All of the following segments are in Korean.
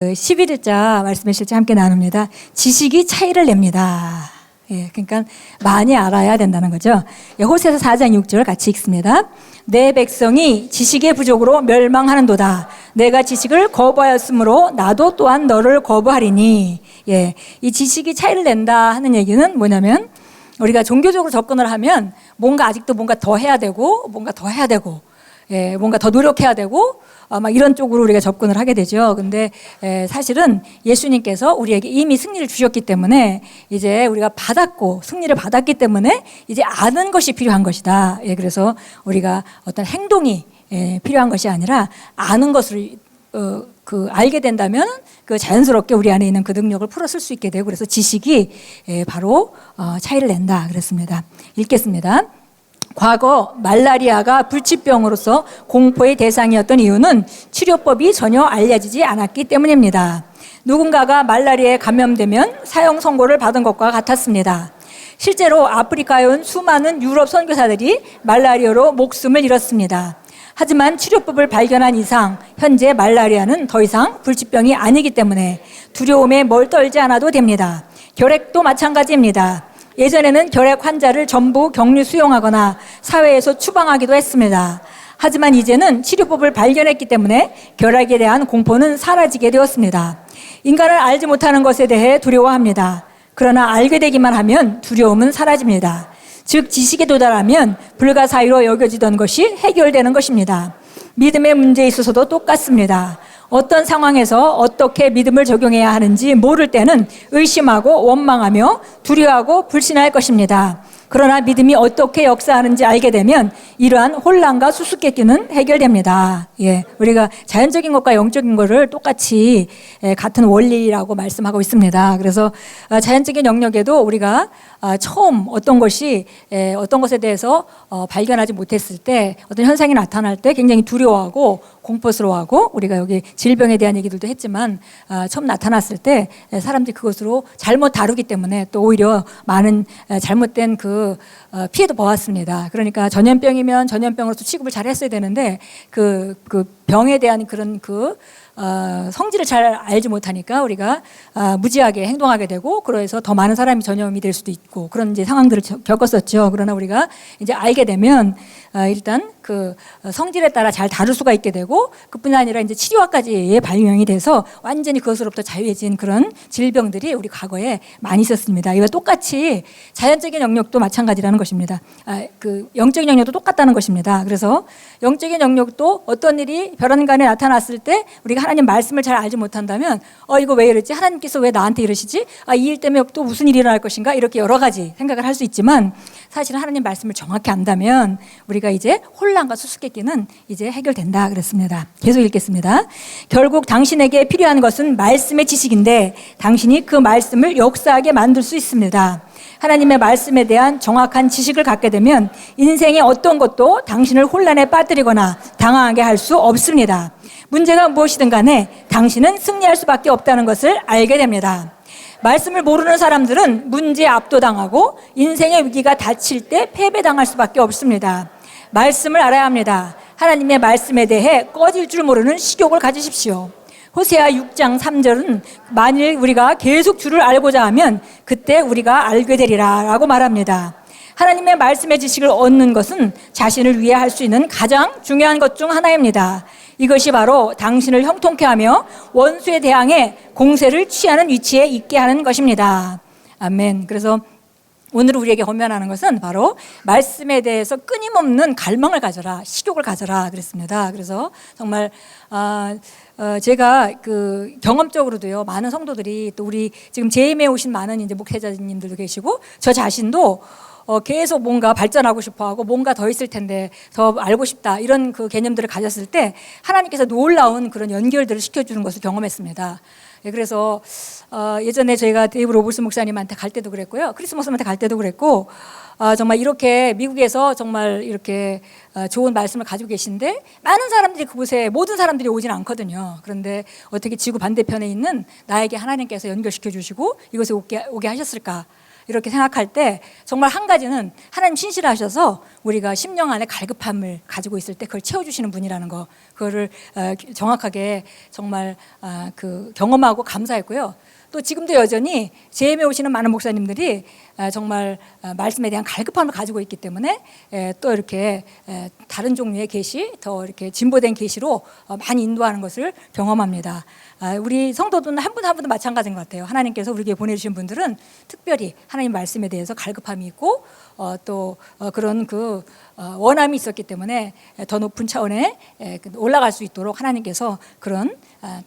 11일자 말씀의 실제 함께 나눕니다. 지식이 차이를 냅니다. 그러니까 많이 알아야 된다는 거죠. 호세아서 4장 6절 같이 읽습니다. 내 백성이 지식의 부족으로 멸망하는도다. 내가 지식을 거부하였으므로 나도 또한 너를 거부하리니. 이 지식이 차이를 낸다 하는 얘기는 뭐냐면 우리가 종교적으로 접근을 하면 뭔가 아직도 뭔가 더 해야 되고 뭔가 더 해야 되고 뭔가 더 노력해야 되고 막 이런 쪽으로 우리가 접근을 하게 되죠. 근데 사실은 예수님께서 우리에게 이미 승리를 주셨기 때문에 이제 우리가 받았고 승리를 받았기 때문에 이제 아는 것이 필요한 것이다. 그래서 우리가 어떤 행동이 필요한 것이 아니라 아는 것을 알게 된다면 자연스럽게 우리 안에 있는 그 능력을 풀어쓸 수 있게 되고 그래서 지식이 바로 차이를 낸다 그랬습니다. 읽겠습니다. 과거 말라리아가 불치병으로서 공포의 대상이었던 이유는 치료법이 전혀 알려지지 않았기 때문입니다. 누군가가 말라리아에 감염되면 사형 선고를 받은 것과 같았습니다. 실제로 아프리카에 온 수많은 유럽 선교사들이 말라리아로 목숨을 잃었습니다. 하지만 치료법을 발견한 이상 현재 말라리아는 더 이상 불치병이 아니기 때문에 두려움에 멀떨지 않아도 됩니다. 결핵도 마찬가지입니다. 예전에는 결핵 환자를 전부 격리 수용하거나 사회에서 추방하기도 했습니다. 하지만 이제는 치료법을 발견했기 때문에 결핵에 대한 공포는 사라지게 되었습니다. 인간을 알지 못하는 것에 대해 두려워합니다. 그러나 알게 되기만 하면 두려움은 사라집니다. 즉 지식에 도달하면 불가사의로 여겨지던 것이 해결되는 것입니다. 믿음의 문제에 있어서도 똑같습니다. 어떤 상황에서 어떻게 믿음을 적용해야 하는지 모를 때는 의심하고 원망하며 두려워하고 불신할 것입니다. 그러나 믿음이 어떻게 역사하는지 알게 되면 이러한 혼란과 수수께끼는 해결됩니다. 우리가 자연적인 것과 영적인 것을 똑같이 같은 원리라고 말씀하고 있습니다. 그래서 자연적인 영역에도 우리가 처음 어떤 것에 대해서 발견하지 못했을 때 어떤 현상이 나타날 때 굉장히 두려워하고 공포스러워하고 우리가 여기 질병에 대한 얘기들도 했지만 처음 나타났을 때 사람들이 그것으로 잘못 다루기 때문에 또 오히려 많은 잘못된 피해도 보았습니다. 그러니까 전염병이면 전염병으로서 취급을 잘 했어야 되는데 그 병에 대한 그런 성질을 잘 알지 못하니까 우리가 무지하게 행동하게 되고 그래서 더 많은 사람이 전염이 될 수도 있고 그런 이제 상황들을 겪었었죠. 그러나 우리가 이제 알게 되면 일단 그 성질에 따라 잘 다룰 수가 있게 되고 그뿐이 아니라 이제 치료화까지 발명이 돼서 완전히 그것으로부터 자유해진 그런 질병들이 우리 과거에 많이 있었습니다. 이와 똑같이 자연적인 영역도 마찬가지라는 것입니다. 그 영적인 영역도 똑같다는 것입니다. 그래서 영적인 영역도 어떤 일이 벼랑간에 나타났을 때 우리가 하나님 말씀을 잘 알지 못한다면 이거 왜 이러지? 하나님께서 왜 나한테 이러시지? 이 일 때문에 또 무슨 일이 일어날 것인가? 이렇게 여러 가지 생각을 할 수 있지만 사실은 하나님 말씀을 정확히 안다면 우리가 이제 혼란과 수수께끼는 이제 해결된다 그랬습니다. 계속 읽겠습니다. 결국 당신에게 필요한 것은 말씀의 지식인데 당신이 그 말씀을 역사하게 만들 수 있습니다. 하나님의 말씀에 대한 정확한 지식을 갖게 되면 인생의 어떤 것도 당신을 혼란에 빠뜨리거나 당황하게 할 수 없습니다. 문제가 무엇이든 간에 당신은 승리할 수밖에 없다는 것을 알게 됩니다. 말씀을 모르는 사람들은 문제에 압도당하고 인생의 위기가 닥칠 때 패배당할 수밖에 없습니다. 말씀을 알아야 합니다. 하나님의 말씀에 대해 꺼질 줄 모르는 식욕을 가지십시오. 호세아 6장 3절은 만일 우리가 계속 주를 알고자 하면 그때 우리가 알게 되리라 라고 말합니다. 하나님의 말씀의 지식을 얻는 것은 자신을 위해 할 수 있는 가장 중요한 것 중 하나입니다. 이것이 바로 당신을 형통케 하며 원수에 대항해 공세를 취하는 위치에 있게 하는 것입니다. 아멘. 그래서 오늘 우리에게 권면하는 것은 바로 말씀에 대해서 끊임없는 갈망을 가져라, 식욕을 가져라 그랬습니다. 그래서 정말 제가 경험적으로도요 많은 성도들이 또 우리 지금 재임에 오신 많은 이제 목회자님들도 계시고 저 자신도 계속 뭔가 발전하고 싶어하고 뭔가 더 있을 텐데 더 알고 싶다 이런 개념들을 가졌을 때 하나님께서 놀라운 그런 연결들을 시켜주는 것을 경험했습니다. 그래서 예전에 저희가 데이브 로블스 목사님한테 갈 때도 그랬고요. 크리스 목사님한테 갈 때도 그랬고 정말 이렇게 미국에서 정말 이렇게 좋은 말씀을 가지고 계신데 많은 사람들이 그곳에 모든 사람들이 오진 않거든요. 그런데 어떻게 지구 반대편에 있는 나에게 하나님께서 연결시켜 주시고 이곳에 오게 하셨을까? 이렇게 생각할 때 정말 한 가지는 하나님 신실하셔서 우리가 심령 안에 갈급함을 가지고 있을 때 그걸 채워주시는 분이라는 거, 그거를 정확하게 정말 경험하고 감사했고요. 또 지금도 여전히 JM에 오시는 많은 목사님들이 정말 말씀에 대한 갈급함을 가지고 있기 때문에 또 이렇게 다른 종류의 계시, 더 이렇게 진보된 계시로 많이 인도하는 것을 경험합니다. 우리 성도들은 한 분 한 분도 마찬가지인 것 같아요. 하나님께서 우리에게 보내주신 분들은 특별히 하나님 말씀에 대해서 갈급함이 있고 또 그런 원함이 있었기 때문에 더 높은 차원에 올라갈 수 있도록 하나님께서 그런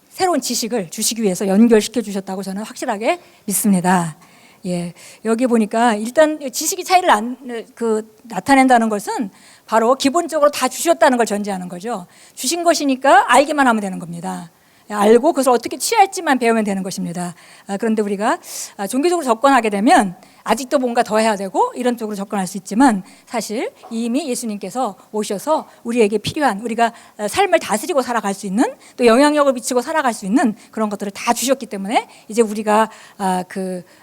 새로운 지식을 주시기 위해서 연결시켜 주셨다고 저는 확실하게 믿습니다. 예, 여기 보니까 일단 지식이 차이를 나타낸다는 것은 바로 기본적으로 다 주셨다는 걸 전제하는 거죠. 주신 것이니까 알기만 하면 되는 겁니다. 알고 그것을 어떻게 취할지만 배우면 되는 것입니다. 그런데 우리가 종교적으로 접근하게 되면 아직도 뭔가 더 해야 되고 이런 쪽으로 접근할 수 있지만 사실 이미 예수님께서 오셔서 우리에게 필요한, 우리가 삶을 다스리고 살아갈 수 있는, 또 영향력을 미치고 살아갈 수 있는 그런 것들을 다 주셨기 때문에 이제 우리가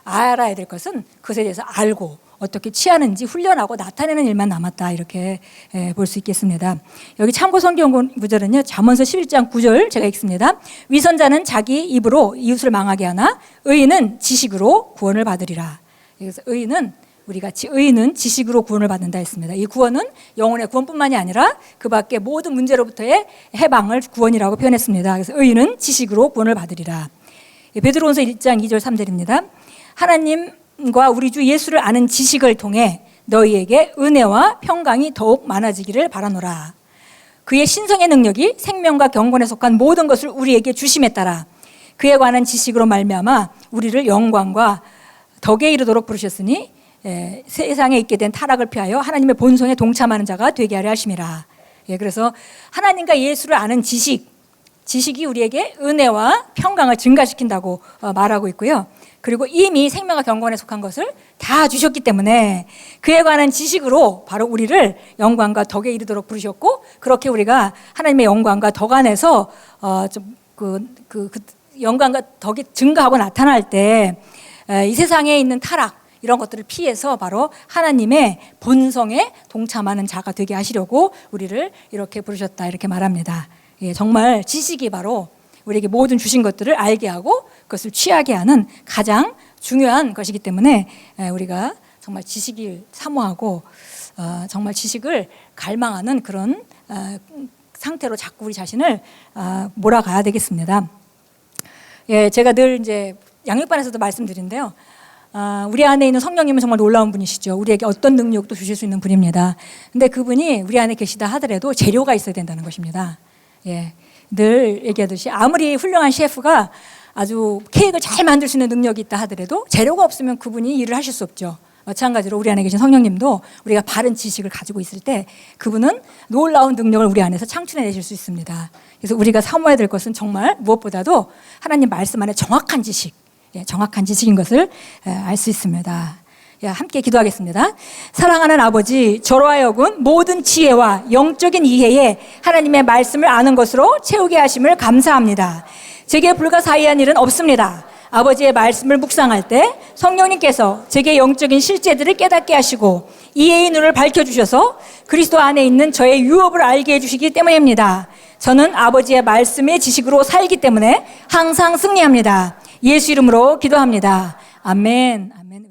알아야 될 것은 그것에 대해서 알고 어떻게 취하는지 훈련하고 나타내는 일만 남았다, 이렇게 볼 수 있겠습니다. 여기 참고 성경 구절은요, 잠언서 11장 9절 제가 읽습니다. 위선자는 자기 입으로 이웃을 망하게 하나 의인은 지식으로 구원을 받으리라. 그래서 의인은 지식으로 구원을 받는다 했습니다. 이 구원은 영혼의 구원뿐만이 아니라 그 밖에 모든 문제로부터의 해방을 구원이라고 표현했습니다. 그래서 의인은 지식으로 구원을 받으리라. 베드로전서 1장 2절 3절입니다. 하나님과 우리 주 예수를 아는 지식을 통해 너희에게 은혜와 평강이 더욱 많아지기를 바라노라. 그의 신성의 능력이 생명과 경건에 속한 모든 것을 우리에게 주심에 따라 그에 관한 지식으로 말미암아 우리를 영광과 덕에 이르도록 부르셨으니 세상에 있게 된 타락을 피하여 하나님의 본성에 동참하는 자가 되게 하려 하심이라. 그래서 하나님과 예수를 아는 지식이 우리에게 은혜와 평강을 증가시킨다고 말하고 있고요. 그리고 이미 생명과 경건에 속한 것을 다 주셨기 때문에 그에 관한 지식으로 바로 우리를 영광과 덕에 이르도록 부르셨고, 그렇게 우리가 하나님의 영광과 덕 안에서 영광과 덕이 증가하고 나타날 때 이 세상에 있는 타락, 이런 것들을 피해서 바로 하나님의 본성에 동참하는 자가 되게 하시려고 우리를 이렇게 부르셨다, 이렇게 말합니다. 정말 지식이 바로 우리에게 모든 주신 것들을 알게 하고 그것을 취하게 하는 가장 중요한 것이기 때문에 우리가 정말 지식을 사모하고 정말 지식을 갈망하는 그런 상태로 자꾸 우리 자신을 몰아가야 되겠습니다. 제가 늘 이제 양육반에서도 말씀드린데요. 우리 안에 있는 성령님은 정말 놀라운 분이시죠. 우리에게 어떤 능력도 주실 수 있는 분입니다. 근데 그분이 우리 안에 계시다 하더라도 재료가 있어야 된다는 것입니다. 늘 얘기하듯이 아무리 훌륭한 셰프가 아주 케이크를 잘 만들 수 있는 능력이 있다 하더라도 재료가 없으면 그분이 일을 하실 수 없죠. 마찬가지로 우리 안에 계신 성령님도 우리가 바른 지식을 가지고 있을 때 그분은 놀라운 능력을 우리 안에서 창출해내실 수 있습니다. 그래서 우리가 사모해야 될 것은 정말 무엇보다도 하나님 말씀 안에 정확한 지식인 것을 알 수 있습니다. 함께 기도하겠습니다. 사랑하는 아버지, 저로 하여금 모든 지혜와 영적인 이해에 하나님의 말씀을 아는 것으로 채우게 하심을 감사합니다. 제게 불가사의한 일은 없습니다. 아버지의 말씀을 묵상할 때 성령님께서 제게 영적인 실제들을 깨닫게 하시고 이해의 눈을 밝혀주셔서 그리스도 안에 있는 저의 유업을 알게 해주시기 때문입니다. 저는 아버지의 말씀의 지식으로 살기 때문에 항상 승리합니다. 예수 이름으로 기도합니다. 아멘. 아멘.